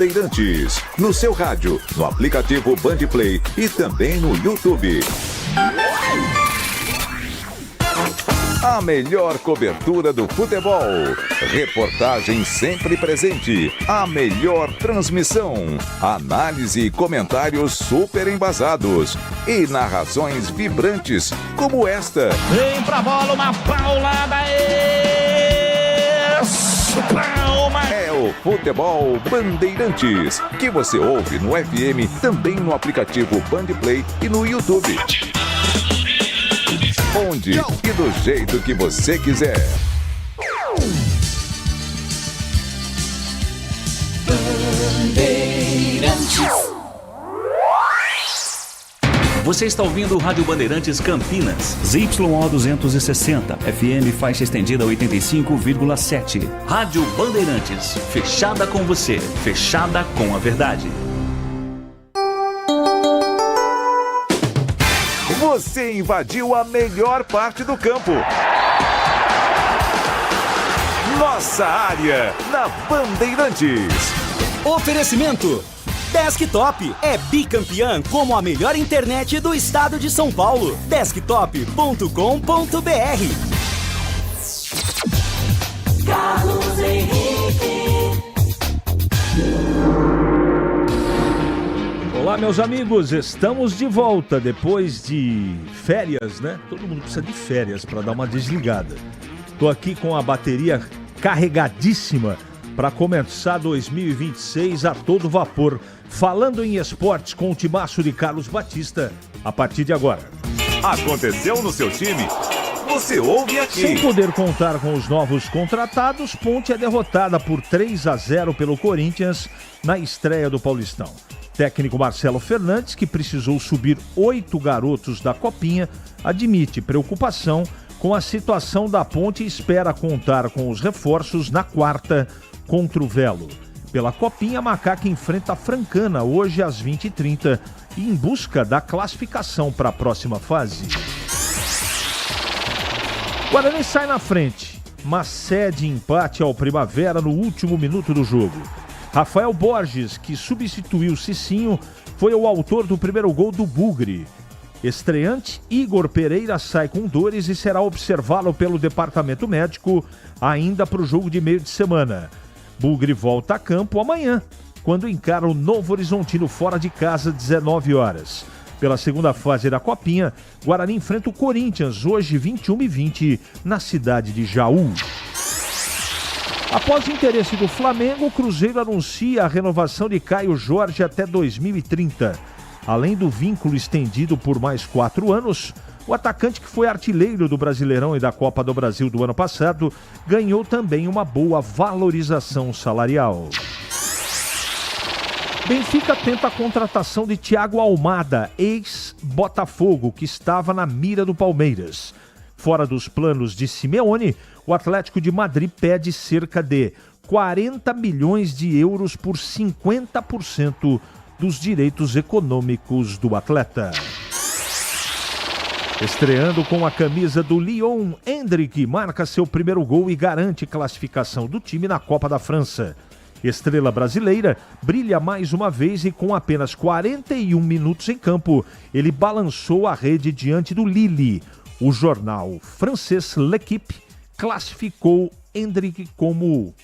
Bandeirantes, no seu rádio, no aplicativo Bandplay e também no YouTube. A melhor cobertura do futebol. Reportagem sempre presente. A melhor transmissão. Análise e comentários super embasados. E narrações vibrantes como esta. Vem pra bola, uma paulada. Palma. É o Futebol Bandeirantes, que você ouve no FM, também no aplicativo Bandplay e no YouTube. Onde e do jeito que você quiser. Bandeirantes. Você está ouvindo o Rádio Bandeirantes Campinas. ZYO 260, FM faixa estendida 85,7. Rádio Bandeirantes, fechada com você, fechada com a verdade. Você invadiu a melhor parte do campo. Nossa área, na Bandeirantes. Oferecimento Desktop é bicampeã como a melhor internet do estado de São Paulo. Desktop.com.br. Carlos Henrique. Olá, meus amigos, estamos de volta depois de férias, né? Todo mundo precisa de férias para dar uma desligada. Tô aqui com a bateria carregadíssima para começar 2026 a todo vapor. Falando em esportes com o timaço de Carlos Batista, a partir de agora. Aconteceu no seu time? Você ouve aqui. Sem poder contar com os novos contratados, Ponte é derrotada por 3-0 pelo Corinthians na estreia do Paulistão. Técnico Marcelo Fernandes, que precisou subir 8 garotos da Copinha, admite preocupação com a situação da Ponte e espera contar com os reforços na quarta contra o Velo. Pela Copinha, a Macaca enfrenta a Francana hoje às 20h30 e em busca da classificação para a próxima fase. Guarani sai na frente, mas cede empate ao Primavera no último minuto do jogo. Rafael Borges, que substituiu Cicinho, foi o autor do primeiro gol do Bugre. Estreante, Igor Pereira sai com dores e será observado pelo departamento médico ainda para o jogo de meio de semana. Bugre volta a campo amanhã, quando encara o Novo Horizontino fora de casa, 19 horas. Pela segunda fase da Copinha, Guarani enfrenta o Corinthians, hoje 21h20, na cidade de Jaú. Após o interesse do Flamengo, o Cruzeiro anuncia a renovação de Caio Jorge até 2030. Além do vínculo estendido por mais 4 anos, o atacante, que foi artilheiro do Brasileirão e da Copa do Brasil do ano passado, ganhou também uma boa valorização salarial. Benfica tenta a contratação de Thiago Almada, ex-Botafogo, que estava na mira do Palmeiras. Fora dos planos de Simeone, o Atlético de Madrid pede cerca de 40 milhões de euros por 50% dos direitos econômicos do atleta. Estreando com a camisa do Lyon, Endrick marca seu primeiro gol e garante classificação do time na Copa da França. Estrela brasileira brilha mais uma vez e com apenas 41 minutos em campo, ele balançou a rede diante do Lille. O jornal francês L'Équipe classificou Endrick como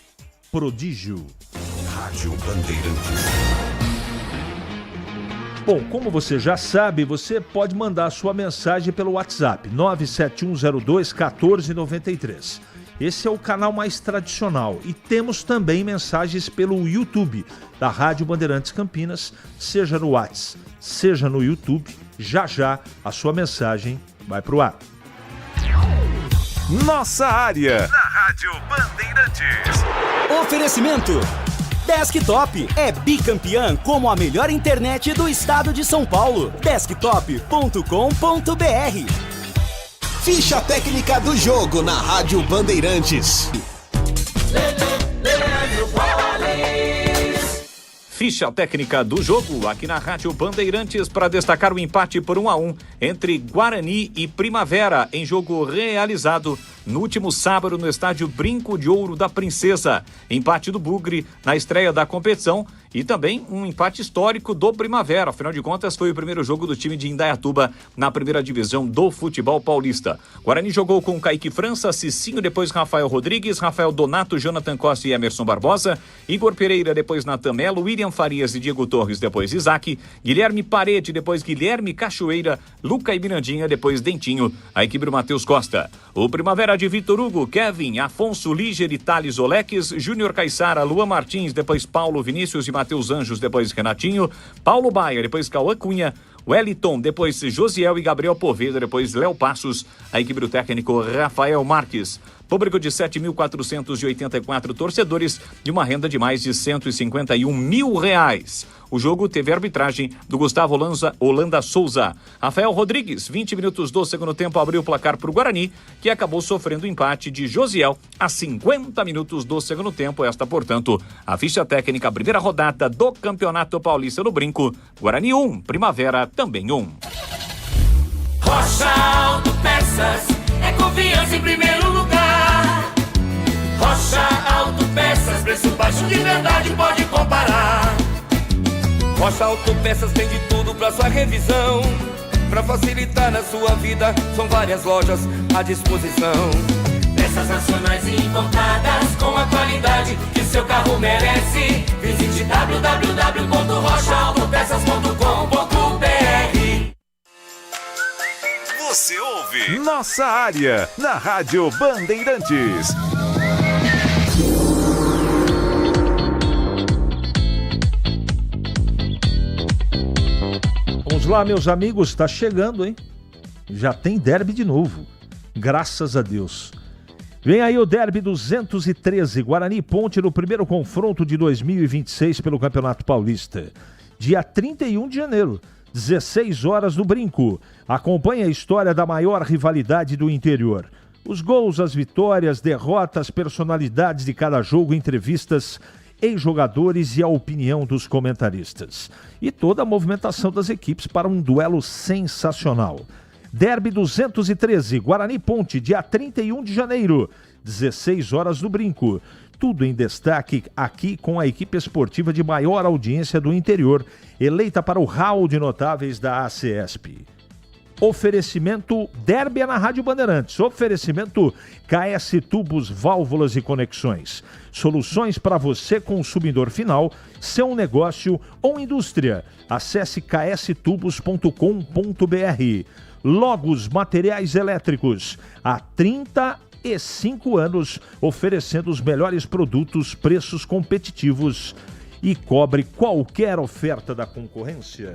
prodígio. Rádio Bandeirantes. Bom, como você já sabe, você pode mandar sua mensagem pelo WhatsApp 971021493. Esse é o canal mais tradicional e temos também mensagens pelo YouTube da Rádio Bandeirantes Campinas, seja no WhatsApp, seja no YouTube. Já já a sua mensagem vai pro ar. Nossa área, na Rádio Bandeirantes. Oferecimento Desktop é bicampeã como a melhor internet do estado de São Paulo. Desktop.com.br. Ficha técnica do jogo na Rádio Bandeirantes. Ficha técnica do jogo aqui na Rádio Bandeirantes para destacar o empate por 1-1 entre Guarani e Primavera em jogo realizado no último sábado no estádio Brinco de Ouro da Princesa. Empate do Bugre na estreia da competição e também um empate histórico do Primavera. Afinal de contas, foi o primeiro jogo do time de Indaiatuba na primeira divisão do futebol paulista. Guarani jogou com Kaique França, Cicinho, depois Rafael Rodrigues, Rafael Donato, Jonathan Costa e Emerson Barbosa, Igor Pereira, depois Natan Melo, William Farias e Diego Torres, depois Isaac, Guilherme Parede, depois Guilherme Cachoeira, Luca e Mirandinha, depois Dentinho, a equipe do Matheus Costa. O Primavera de Vitor Hugo, Kevin, Afonso Líger e Thales Oleques, Júnior Caissara, Luan Martins, depois Paulo Vinícius e Matheus Anjos, depois Renatinho, Paulo Baia, depois Cauã Cunha, Wellington, depois Josiel e Gabriel Poveda, depois Léo Passos, a equipe do técnico Rafael Marques. Público de 7.484 torcedores e uma renda de mais de R$151 mil. O jogo teve arbitragem do Gustavo Holanda Souza. Rafael Rodrigues, 20 minutos do segundo tempo, abriu o placar para o Guarani, que acabou sofrendo empate de Josiel a 50 minutos do segundo tempo. Esta, portanto, a ficha técnica, primeira rodada do Campeonato Paulista no Brinco. Guarani 1, Primavera também 1. Rocha Autopeças, é confiança em primeiro lugar. Rocha Autopeças, preço baixo de verdade, pode comparar. Rocha Autopeças tem de tudo pra sua revisão. Pra facilitar na sua vida, são várias lojas à disposição. Peças nacionais e importadas com a qualidade que seu carro merece. Visite www.rochaautopeças.com.br. Você ouve Nossa Área, na Rádio Bandeirantes. Vamos lá, meus amigos, tá chegando, hein? Já tem derby de novo, graças a Deus. Vem aí o derby 213, Guarani e Ponte no primeiro confronto de 2026 pelo Campeonato Paulista. Dia 31 de janeiro, 16 horas no Brinco. Acompanhe a história da maior rivalidade do interior. Os gols, as vitórias, derrotas, personalidades de cada jogo, entrevistas, ex-jogadores e a opinião dos comentaristas. E toda a movimentação das equipes para um duelo sensacional. Derby 213, Guarani Ponte, dia 31 de janeiro, 16 horas no Brinco. Tudo em destaque aqui com a equipe esportiva de maior audiência do interior, eleita para o hall de notáveis da ACESP. Oferecimento Derby é na Rádio Bandeirantes. Oferecimento KS Tubos, Válvulas e Conexões. Soluções para você, consumidor final, seu negócio ou indústria. Acesse kstubos.com.br. Logos Materiais Elétricos. Há 35 anos oferecendo os melhores produtos, preços competitivos e cobre qualquer oferta da concorrência.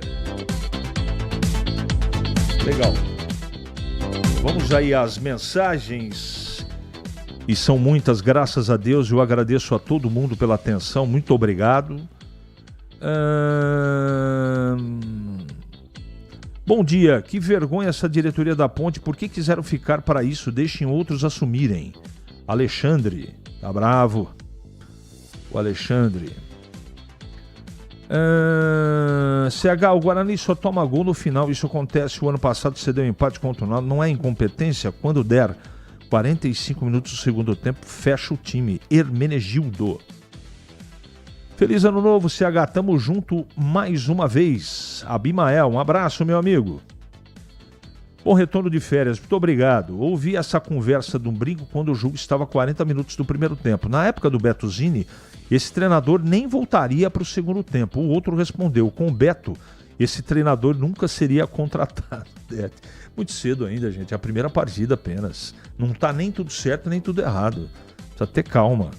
Legal. Vamos aí às mensagens. E são muitas, graças a Deus. Eu agradeço a todo mundo pela atenção. Muito obrigado. Bom dia. Que vergonha essa diretoria da Ponte. Por que quiseram ficar para isso? Deixem outros assumirem. Alexandre. Tá bravo. O Alexandre. CH, o Guarani só toma gol no final. Isso acontece. O ano passado você deu empate contra o Náutico. Não é incompetência? Quando der 45 minutos do segundo tempo, fecha o time. Hermenegildo. Feliz ano novo, CH. Tamo junto mais uma vez. Abimael, um abraço, meu amigo. Bom retorno de férias, muito obrigado. Ouvi essa conversa do Brinco quando o jogo estava a 40 minutos do primeiro tempo. Na época do Beto Zini, esse treinador nem voltaria para o segundo tempo. O outro respondeu, com o Beto, esse treinador nunca seria contratado. Muito cedo ainda, gente. É a primeira partida apenas. Não está nem tudo certo, nem tudo errado. Precisa ter calma.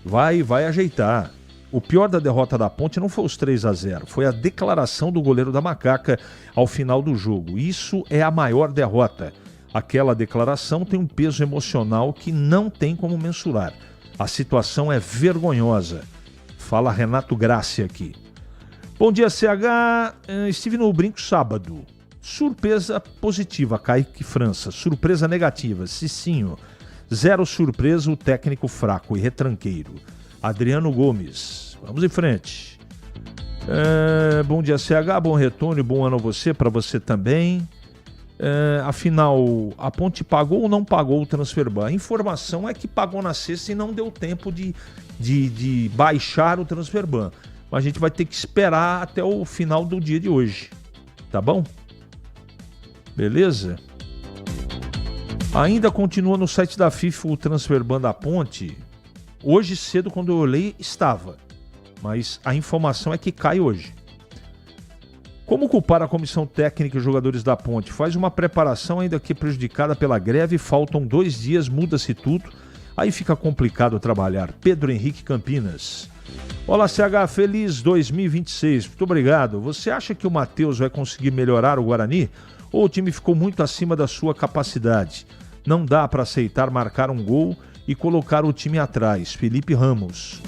Vai ajeitar. O pior da derrota da Ponte não foi os 3-0, foi a declaração do goleiro da Macaca ao final do jogo. Isso é a maior derrota. Aquela declaração tem um peso emocional que não tem como mensurar. A situação é vergonhosa. Fala Renato Gracia aqui. Bom dia, CH. Estive no Brinco sábado. Surpresa positiva, Kaique França. Surpresa negativa, Cicinho. Zero surpresa, o técnico fraco e retranqueiro. Adriano Gomes. Vamos em frente. Bom dia, CH. Bom retorno e bom ano a você, para você também. Afinal, a Ponte pagou ou não pagou o Transferban? A informação é que pagou na sexta e não deu tempo de baixar o Transferban. Mas a gente vai ter que esperar até o final do dia de hoje. Tá bom? Beleza? Ainda continua no site da FIFA o Transferban da Ponte. Hoje cedo, quando eu olhei, estava. Mas a informação é que cai hoje. Como culpar a comissão técnica e os jogadores da Ponte? Faz uma preparação ainda que prejudicada pela greve, faltam 2 dias, muda-se tudo, aí fica complicado trabalhar. Pedro Henrique Campinas. Olá, CH, feliz 2026, muito obrigado. Você acha que o Matheus vai conseguir melhorar o Guarani? Ou o time ficou muito acima da sua capacidade? Não dá para aceitar marcar um gol e colocar o time atrás. Felipe Ramos.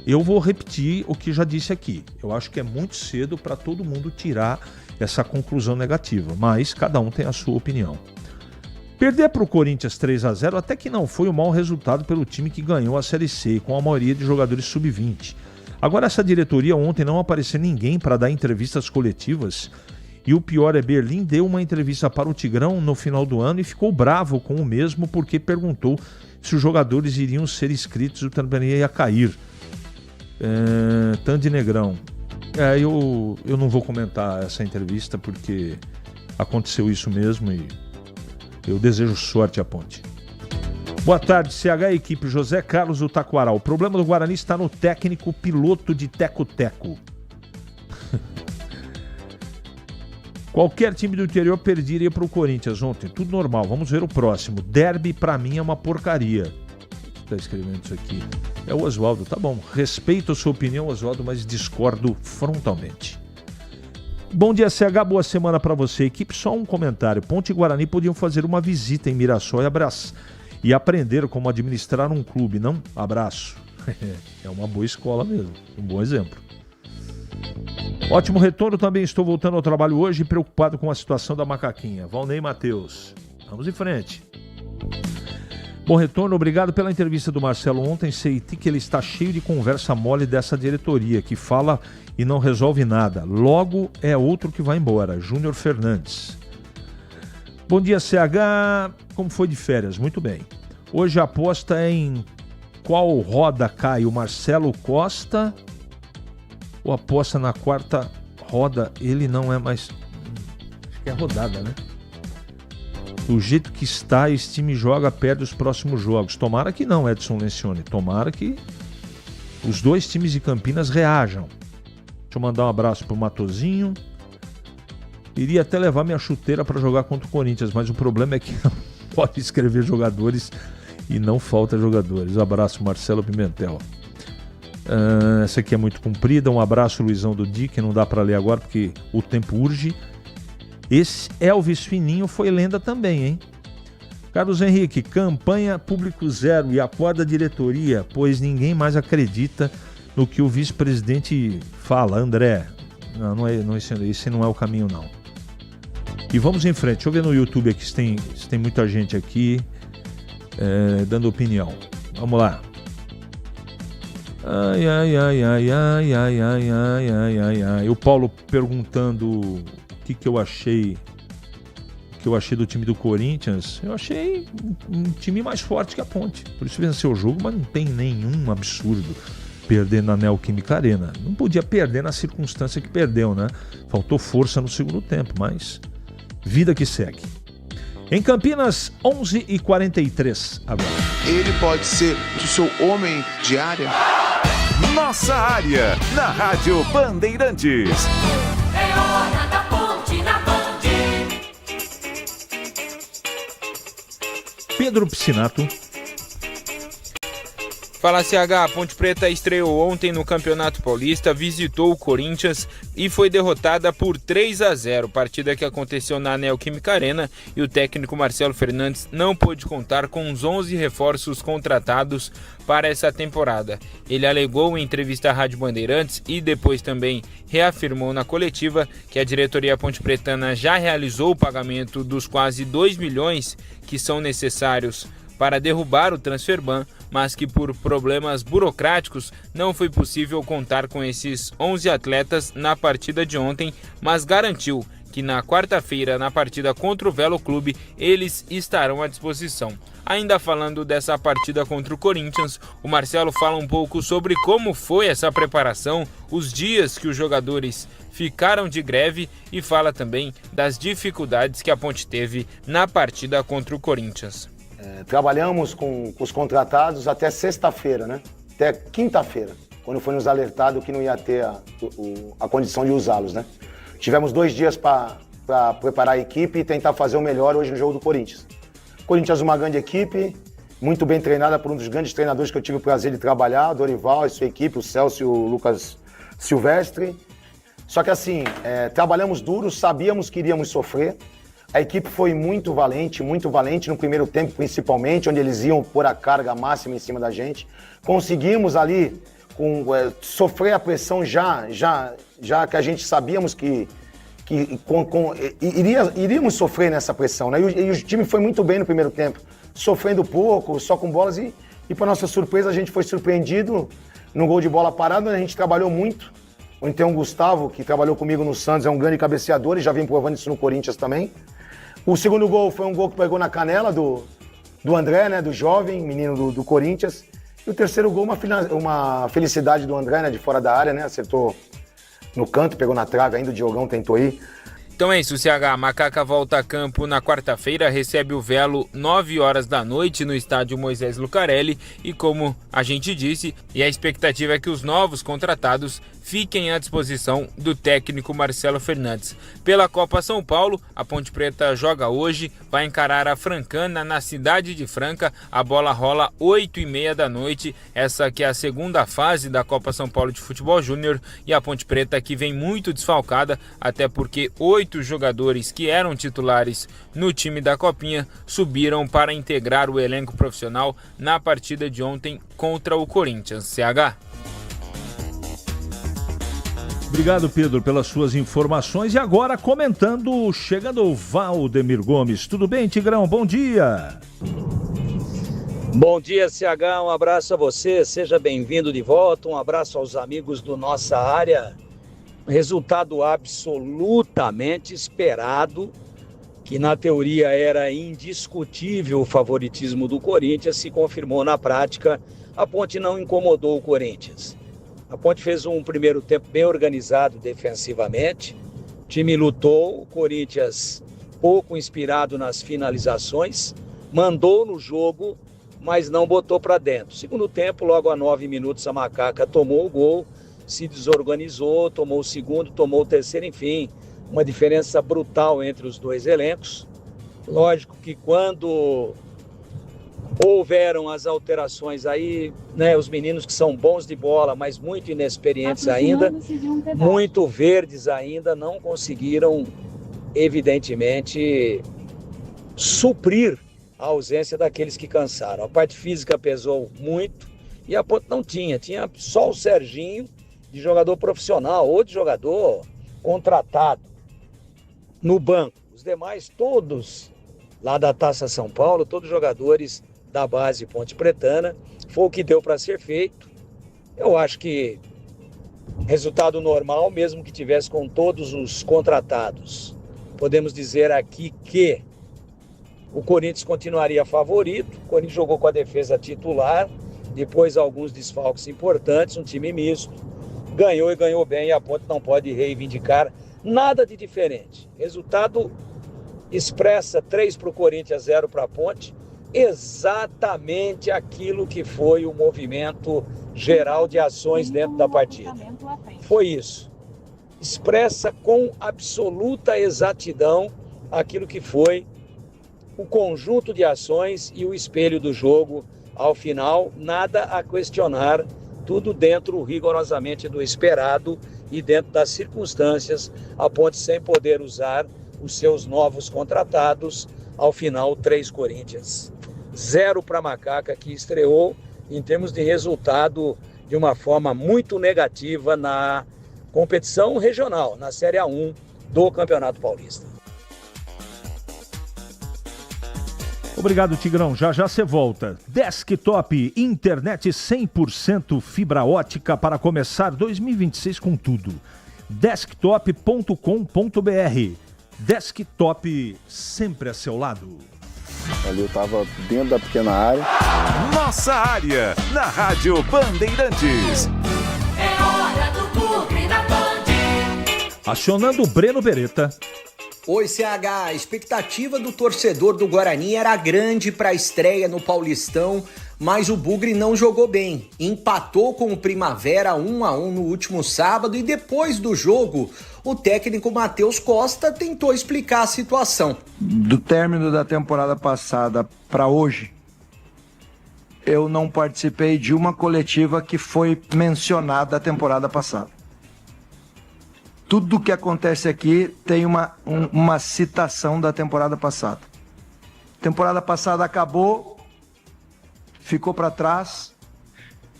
Eu vou repetir o que já disse aqui. Eu acho que é muito cedo para todo mundo tirar essa conclusão negativa, mas cada um tem a sua opinião. Perder para o Corinthians 3-0 até que não foi um mau resultado pelo time que ganhou a Série C, com a maioria de jogadores sub-20. Agora, essa diretoria ontem não apareceu ninguém para dar entrevistas coletivas, e o pior é Berlim deu uma entrevista para o Tigrão no final do ano e ficou bravo com o mesmo porque perguntou se os jogadores iriam ser inscritos e o Tampania ia cair. Tandy Negrão. Eu não vou comentar essa entrevista porque aconteceu isso mesmo e eu desejo sorte à Ponte. Boa tarde, CH equipe. José Carlos do Taquaral. O problema do Guarani está no técnico piloto de teco-teco. Qualquer time do interior perderia para o Corinthians ontem. Tudo normal. Vamos ver o próximo. Derby pra mim é uma porcaria. Está escrevendo isso aqui. É o Oswaldo, tá bom. Respeito a sua opinião, Oswaldo, mas discordo frontalmente. Bom dia, CH, boa semana para você. Equipe, só um comentário. Ponte e Guarani podiam fazer uma visita em Mirassol e aprender como administrar um clube, não? Abraço. É uma boa escola mesmo, um bom exemplo. Ótimo retorno, também estou voltando ao trabalho hoje preocupado com a situação da Macaquinha. Valnei Matheus. Vamos em frente. Bom retorno, obrigado pela entrevista do Marcelo ontem. Sei que ele está cheio de conversa mole dessa diretoria, que fala e não resolve nada. Logo é outro que vai embora. Júnior Fernandes. Bom dia, CH. Como foi de férias? Muito bem. Hoje a aposta é em qual roda cai o Marcelo Costa ou aposta na quarta roda? Ele não é mais... Acho que é rodada, né? Do jeito que está, esse time joga, perde os próximos jogos. Tomara que não, Edson Lencioni. Tomara que os dois times de Campinas reajam. Deixa eu mandar um abraço pro Matozinho. Iria até levar minha chuteira para jogar contra o Corinthians, mas o problema é que não pode escrever jogadores e não falta jogadores. Abraço, Marcelo Pimentel. Essa aqui é muito comprida. Um abraço, Luizão do Di, que não dá para ler agora porque o tempo urge. Esse Elvis Fininho foi lenda também, hein? Carlos Henrique, campanha público zero e acorda a diretoria, pois ninguém mais acredita no que o vice-presidente fala. André, esse não é o caminho, não. E vamos em frente. Deixa eu ver no YouTube aqui se tem muita gente aqui dando opinião. Vamos lá. O Paulo perguntando o que eu achei do time do Corinthians. Eu achei um time mais forte que a Ponte. Por isso venceu o jogo, mas não tem nenhum absurdo perder na Neoquímica Arena. Não podia perder na circunstância que perdeu, né? Faltou força no segundo tempo, mas vida que segue. Em Campinas, 11h43 agora. Ele pode ser o seu homem de área? Nossa área, na Rádio Bandeirantes. É hora da Ponte na Band. Pedro Piscinato. Fala, CH, Ponte Preta estreou ontem no Campeonato Paulista, visitou o Corinthians e foi derrotada por 3-0, partida que aconteceu na Neoquímica Arena, e o técnico Marcelo Fernandes não pôde contar com os 11 reforços contratados para essa temporada. Ele alegou em entrevista à Rádio Bandeirantes e depois também reafirmou na coletiva que a diretoria pontepretana já realizou o pagamento dos quase 2 milhões que são necessários para derrubar o Transferban, mas que por problemas burocráticos não foi possível contar com esses 11 atletas na partida de ontem, mas garantiu que na quarta-feira, na partida contra o Velo Clube, eles estarão à disposição. Ainda falando dessa partida contra o Corinthians, o Marcelo fala um pouco sobre como foi essa preparação, os dias que os jogadores ficaram de greve e fala também das dificuldades que a Ponte teve na partida contra o Corinthians. Trabalhamos com os contratados até sexta-feira, né? Até quinta-feira, quando foi nos alertado que não ia ter a condição de usá-los, né? Tivemos 2 dias para preparar a equipe e tentar fazer o melhor hoje no jogo do Corinthians. Corinthians é uma grande equipe, muito bem treinada por um dos grandes treinadores que eu tive o prazer de trabalhar, o Dorival e sua equipe, o Celso e o Lucas Silvestre. Só que assim, trabalhamos duro, sabíamos que iríamos sofrer. A equipe foi muito valente no primeiro tempo principalmente, onde eles iam pôr a carga máxima em cima da gente. Conseguimos ali sofrer a pressão já que a gente sabíamos que iríamos sofrer nessa pressão, né? E o time foi muito bem no primeiro tempo, sofrendo pouco, só com bolas e para nossa surpresa a gente foi surpreendido no gol de bola parada, onde a gente trabalhou muito. Onde tem o Gustavo, que trabalhou comigo no Santos, é um grande cabeceador e já vem provando isso no Corinthians também. O segundo gol foi um gol que pegou na canela do André, né? Do jovem, menino do Corinthians. E o terceiro gol, uma felicidade do André, né, de fora da área, né? Acertou no canto, pegou na trave ainda, o Diogão tentou ir. Então é isso, CH. Macaca volta a campo na quarta-feira, recebe o Velo 9 horas da noite no estádio Moisés Lucarelli e como a gente disse, e a expectativa é que os novos contratados fiquem à disposição do técnico Marcelo Fernandes. Pela Copa São Paulo, a Ponte Preta joga hoje, vai encarar a Francana na cidade de Franca. A bola rola 8h30 da noite, essa que é a segunda fase da Copa São Paulo de Futebol Júnior e a Ponte Preta que vem muito desfalcada, até porque 8 jogadores que eram titulares no time da Copinha subiram para integrar o elenco profissional na partida de ontem contra o Corinthians. CH. Obrigado, Pedro, pelas suas informações. E agora, comentando, chegando o Valdemir Gomes. Tudo bem, Tigrão? Bom dia. Bom dia, CH. Um abraço a você. Seja bem-vindo de volta. Um abraço aos amigos do Nossa Área. Resultado absolutamente esperado, que na teoria era indiscutível o favoritismo do Corinthians, se confirmou na prática. A Ponte não incomodou o Corinthians. A Ponte fez um primeiro tempo bem organizado defensivamente, o time lutou, o Corinthians pouco inspirado nas finalizações, mandou no jogo, mas não botou para dentro. Segundo tempo, logo a 9 minutos, a Macaca tomou o gol, se desorganizou, tomou o segundo, tomou o terceiro, enfim, uma diferença brutal entre os dois elencos. Lógico que quando houveram as alterações aí, né, os meninos que são bons de bola, mas muito inexperientes ainda, muito verdes ainda, não conseguiram, evidentemente, suprir a ausência daqueles que cansaram. A parte física pesou muito e a Ponte não tinha só o Serginho, de jogador profissional ou de jogador contratado no banco. Os demais, todos lá da Taça São Paulo, todos jogadores da base Ponte Pretana, foi o que deu para ser feito. Eu acho que resultado normal, mesmo que tivesse com todos os contratados. Podemos dizer aqui que o Corinthians continuaria favorito, o Corinthians jogou com a defesa titular, depois alguns desfalques importantes, um time misto, ganhou e ganhou bem, e a Ponte não pode reivindicar nada de diferente. Resultado expressa 3 para o Corinthians, 0 para a Ponte, exatamente aquilo que foi o movimento geral de ações dentro da partida. Foi isso. Expressa com absoluta exatidão aquilo que foi o conjunto de ações e o espelho do jogo ao final, nada a questionar, tudo dentro rigorosamente do esperado e dentro das circunstâncias, a Ponte sem poder usar os seus novos contratados, ao final 3 Corinthians. 0 para a Macaca, que estreou em termos de resultado de uma forma muito negativa na competição regional, na Série A1 do Campeonato Paulista. Obrigado, Tigrão. Já já você volta. Desktop, internet 100% fibra ótica para começar 2026 com tudo. Desktop.com.br. Desktop sempre a seu lado. Ali eu tava dentro da pequena área. Nossa área, na Rádio Bandeirantes. É hora do Bugre da Band. Acionando o Breno Beretta. Oi, CH. A expectativa do torcedor do Guarani era grande para a estreia no Paulistão, mas o Bugre não jogou bem. Empatou com o Primavera 1-1 no último sábado e depois do jogo, o técnico Matheus Costa tentou explicar a situação. Do término da temporada passada para hoje, eu não participei de uma coletiva que foi mencionada a temporada passada. Tudo que acontece aqui tem uma citação da temporada passada. Temporada passada acabou, ficou para trás.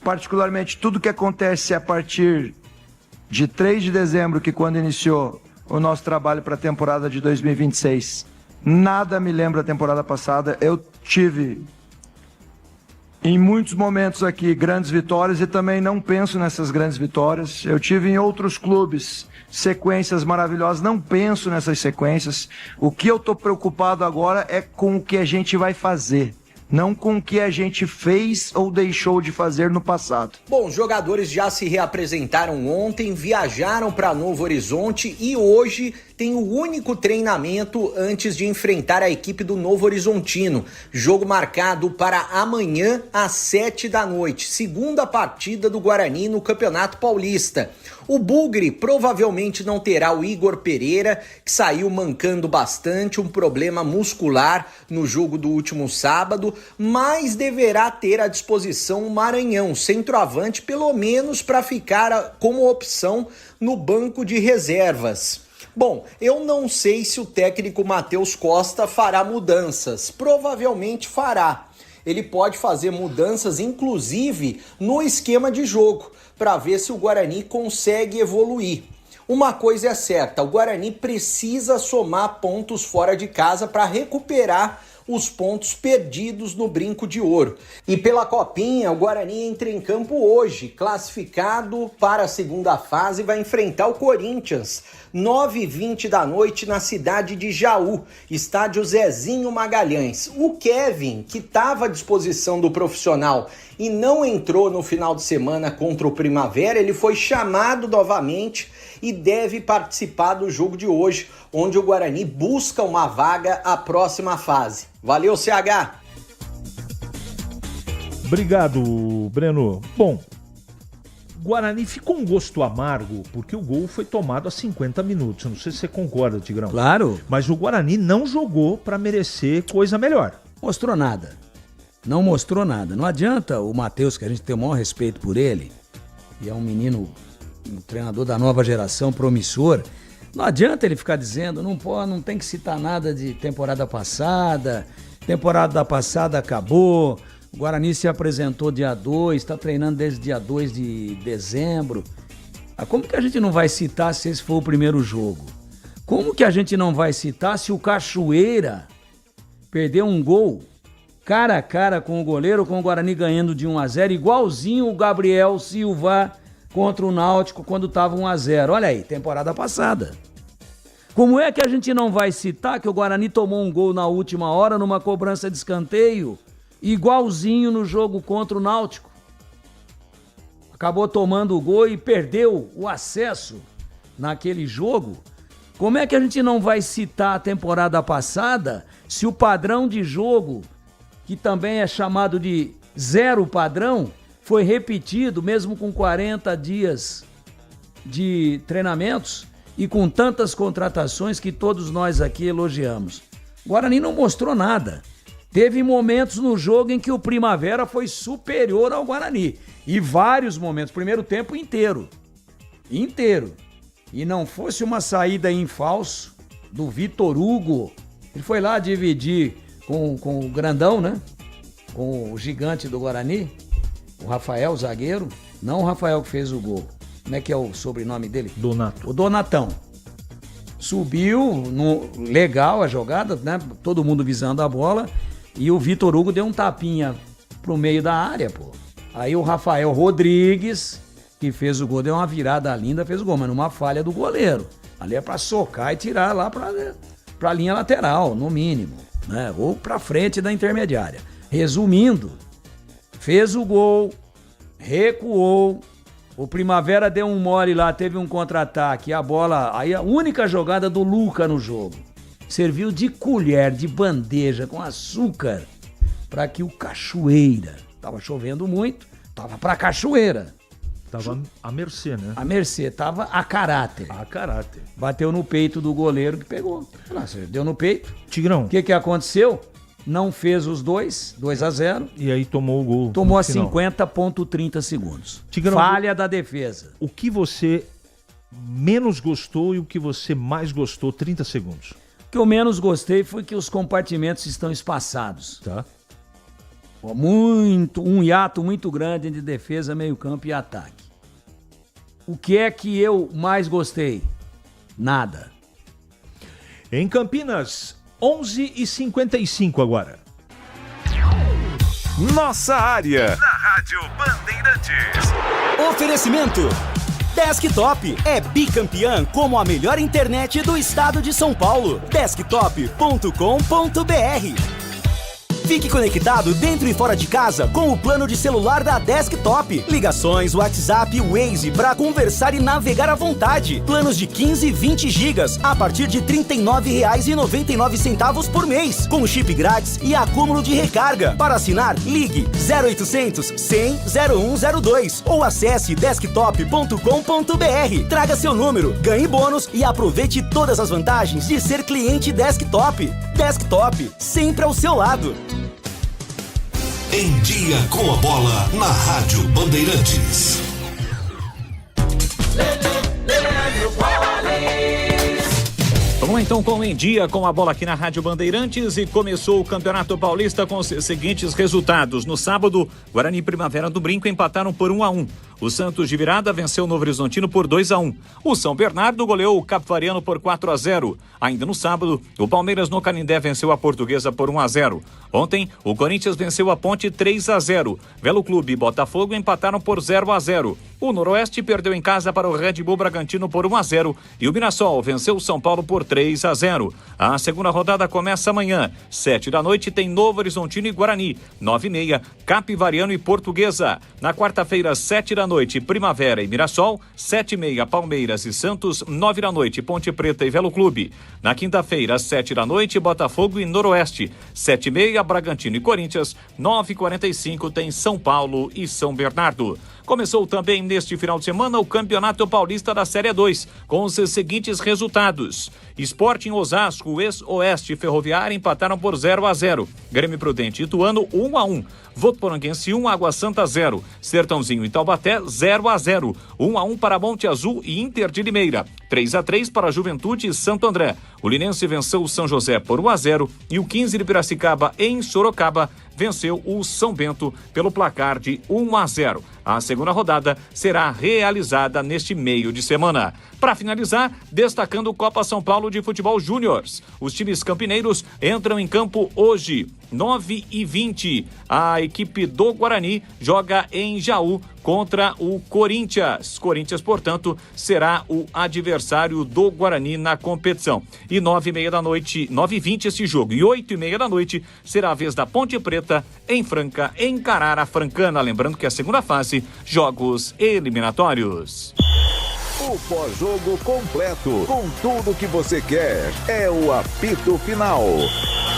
Particularmente tudo que acontece a partir de 3 de dezembro, que quando iniciou o nosso trabalho para a temporada de 2026, nada me lembra a temporada passada. Eu tive em muitos momentos aqui grandes vitórias e também não penso nessas grandes vitórias. Eu tive em outros clubes sequências maravilhosas, não penso nessas sequências. O que eu estou preocupado agora é com o que a gente vai fazer, não com o que a gente fez ou deixou de fazer no passado. Bom, os jogadores já se reapresentaram ontem, viajaram para Novo Horizonte e hoje tem o único treinamento antes de enfrentar a equipe do Novo Horizontino. Jogo marcado para amanhã às 7 da noite, segunda partida do Guarani no Campeonato Paulista. O Bugre provavelmente não terá o Igor Pereira, que saiu mancando bastante, um problema muscular no jogo do último sábado, mas deverá ter à disposição o Maranhão, centroavante, pelo menos para ficar como opção no banco de reservas. Bom, eu não sei se o técnico Matheus Costa fará mudanças. Provavelmente fará. Ele pode fazer mudanças, inclusive, no esquema de jogo, para ver se o Guarani consegue evoluir. Uma coisa é certa, o Guarani precisa somar pontos fora de casa para recuperar os pontos perdidos no Brinco de Ouro. E pela Copinha, o Guarani entra em campo hoje, classificado para a segunda fase, vai enfrentar o Corinthians, 9h20 da noite na cidade de Jaú, estádio Zezinho Magalhães. O Kevin, que estava à disposição do profissional e não entrou no final de semana contra o Primavera, ele foi chamado novamente e deve participar do jogo de hoje, onde o Guarani busca uma vaga à próxima fase. Valeu, CH! Obrigado, Breno. Bom, Guarani ficou um gosto amargo, porque o gol foi tomado a 50 minutos. Não sei se você concorda, Tigrão. Claro. Mas o Guarani não jogou para merecer coisa melhor. Mostrou nada. Não mostrou nada. Não adianta o Matheus, que a gente tem o maior respeito por ele, e é um menino, um treinador da nova geração, promissor. Não adianta ele ficar dizendo, não tem que citar nada de temporada passada acabou, o Guarani se apresentou dia 2, está treinando desde dia 2 de dezembro. Como que a gente não vai citar se esse for o primeiro jogo? Como que a gente não vai citar se o Cachoeira perdeu um gol cara a cara com o goleiro, com o Guarani ganhando de 1-0, igualzinho o Gabriel Silva contra o Náutico quando estava 1-0. Olha aí, temporada passada. Como é que a gente não vai citar que o Guarani tomou um gol na última hora numa cobrança de escanteio, igualzinho no jogo contra o Náutico? Acabou tomando o gol e perdeu o acesso naquele jogo. Como é que a gente não vai citar a temporada passada se o padrão de jogo, que também é chamado de zero padrão, foi repetido mesmo com 40 dias de treinamentos e com tantas contratações que todos nós aqui elogiamos? O Guarani não mostrou nada. Teve momentos no jogo em que o Primavera foi superior ao Guarani. E vários momentos, primeiro tempo inteiro. E não fosse uma saída em falso do Vitor Hugo, ele foi lá dividir com o grandão, né? Com o gigante do Guarani, o Rafael, o zagueiro. Não o Rafael que fez o gol. Como é que é o sobrenome dele? Donato. O Donatão. Subiu, legal a jogada, né? Todo mundo visando a bola. E o Vitor Hugo deu um tapinha pro meio da área, pô. Aí o Rafael Rodrigues, que fez o gol, deu uma virada linda, fez o gol, mas numa falha do goleiro. Ali é pra socar e tirar lá pra linha lateral, no mínimo, né? Ou pra frente da intermediária. Resumindo, fez o gol, recuou, o Primavera deu um mole lá, teve um contra-ataque, a bola, aí a única jogada do Luca no jogo, serviu de colher, de bandeja, com açúcar, para que o Cachoeira, tava chovendo muito, tava pra Cachoeira. Tava à mercê, né? A mercê, tava a caráter. A caráter. Bateu no peito do goleiro que pegou. Deu no peito. Tigrão. O que aconteceu? Não fez os 2-0. E aí tomou o gol. Tomou a 50,30 segundos. Tigrão, falha da defesa. O que você menos gostou e o que você mais gostou? 30 segundos. O que eu menos gostei foi que os compartimentos estão espaçados. Tá. Um hiato muito grande de defesa, meio campo e ataque. O que é que eu mais gostei? Nada. Em Campinas, 11h55 agora. Nossa área. Na Rádio Bandeirantes. Oferecimento. Desktop é bicampeã como a melhor internet do estado de São Paulo. Desktop.com.br. Fique conectado dentro e fora de casa com o plano de celular da Desktop. Ligações, WhatsApp e Waze para conversar e navegar à vontade. Planos de 15 e 20 gigas a partir de R$ 39,99 por mês. Com chip grátis e acúmulo de recarga. Para assinar, ligue 0800 100 0102 ou acesse desktop.com.br. Traga seu número, ganhe bônus e aproveite todas as vantagens de ser cliente Desktop. Desktop, sempre ao seu lado. Em Dia com a Bola, na Rádio Bandeirantes. Vamos então com o Em Dia com a Bola aqui na Rádio Bandeirantes e começou o Campeonato Paulista com os seguintes resultados. No sábado, Guarani e Primavera do Brinco empataram por 1-1. O Santos de virada venceu o Novo Horizontino por 2-1. O São Bernardo goleou o Capivariano por 4-0. Ainda no sábado, o Palmeiras no Canindé venceu a Portuguesa por 1-0. Ontem, o Corinthians venceu a Ponte 3-0. Velo Clube e Botafogo empataram por 0-0. O Noroeste perdeu em casa para o Red Bull Bragantino por 1-0 e o Mirassol venceu o São Paulo por 3-0. A segunda rodada começa amanhã. 7 da noite tem Novo Horizontino e Guarani. 9h30, Capivariano e Portuguesa. Na quarta-feira, 7 da noite, Primavera e Mirassol. 7h30, Palmeiras e Santos. 9 da noite, Ponte Preta e Velo Clube. Na quinta-feira, 7 da noite, Botafogo e Noroeste. 7h30, Bragantino e Corinthians. 9h45 tem São Paulo e São Bernardo. Começou também neste final de semana o Campeonato Paulista da Série 2, com os seguintes resultados. Sporting Osasco, ex-Oeste Ferroviária empataram por 0-0. Grêmio Prudente e Ituano 1-1. Votuporanguense 1, Água Santa 0. Sertãozinho e Taubaté 0-0. 1-1 para Monte Azul e Inter de Limeira. 3-3 para Juventude e Santo André. O Linense venceu o São José por 1-0 e o 15 de Piracicaba em Sorocaba venceu o São Bento pelo placar de 1-0. A segunda rodada será realizada neste meio de semana. Para finalizar, destacando o Copa São Paulo de Futebol Júnior. Os times campineiros entram em campo hoje, 9h20. A equipe do Guarani joga em Jaú contra o Corinthians. Corinthians, portanto, será o adversário do Guarani na competição. E 9h30 da noite, 9h20 esse jogo. E 8h30 da noite será a vez da Ponte Preta em Franca encarar a Francana. Lembrando que a segunda fase, jogos eliminatórios. O pós-jogo completo, com tudo que você quer, é o apito final.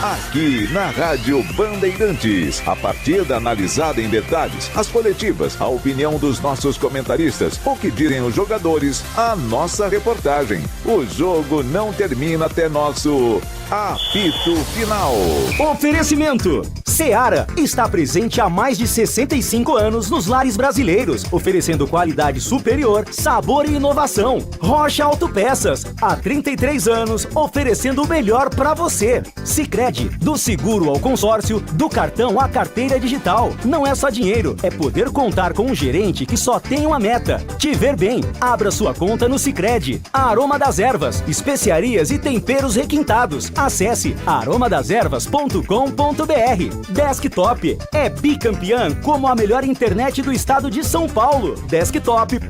Aqui na Rádio Bandeirantes, a partida analisada em detalhes, as coletivas, a opinião dos nossos comentaristas, o que dizem os jogadores, a nossa reportagem. O jogo não termina até nosso apito final. Oferecimento Seara está presente há mais de 65 anos nos lares brasileiros, oferecendo qualidade superior, sabor e inovação. Rocha Autopeças, há 33 anos, oferecendo o melhor para você. Sicredi, do seguro ao consórcio, do cartão à carteira digital. Não é só dinheiro, é poder contar com um gerente que só tem uma meta: te ver bem. Abra sua conta no Sicredi. Aroma das Ervas, especiarias e temperos requintados. Acesse aromadeservas.com.br. Desktop é bicampeã como a melhor internet do estado de São Paulo. Desktop.com.br.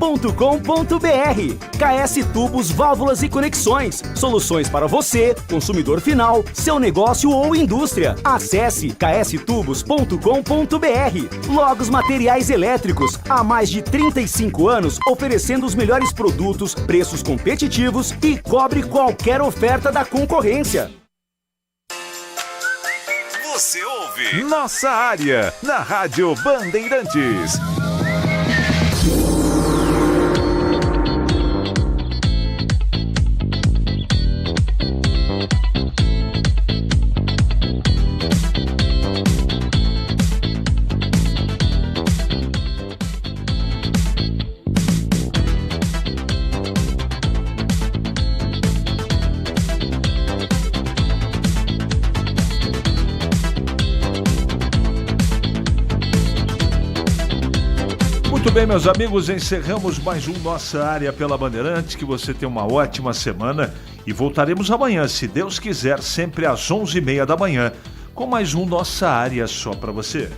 KS Tubos, Válvulas e Conexões. Soluções para você, consumidor final, seu negócio ou indústria. Acesse kstubos.com.br. Logos Materiais Elétricos. Há mais de 35 anos oferecendo os melhores produtos, preços competitivos e cobre qualquer oferta da concorrência. Você ouve Nossa Área na Rádio Bandeirantes. Muito bem, meus amigos, encerramos mais um Nossa Área pela Bandeirantes. Que você tenha uma ótima semana e voltaremos amanhã, se Deus quiser, sempre às 11h30 da manhã, com mais um Nossa Área só para você.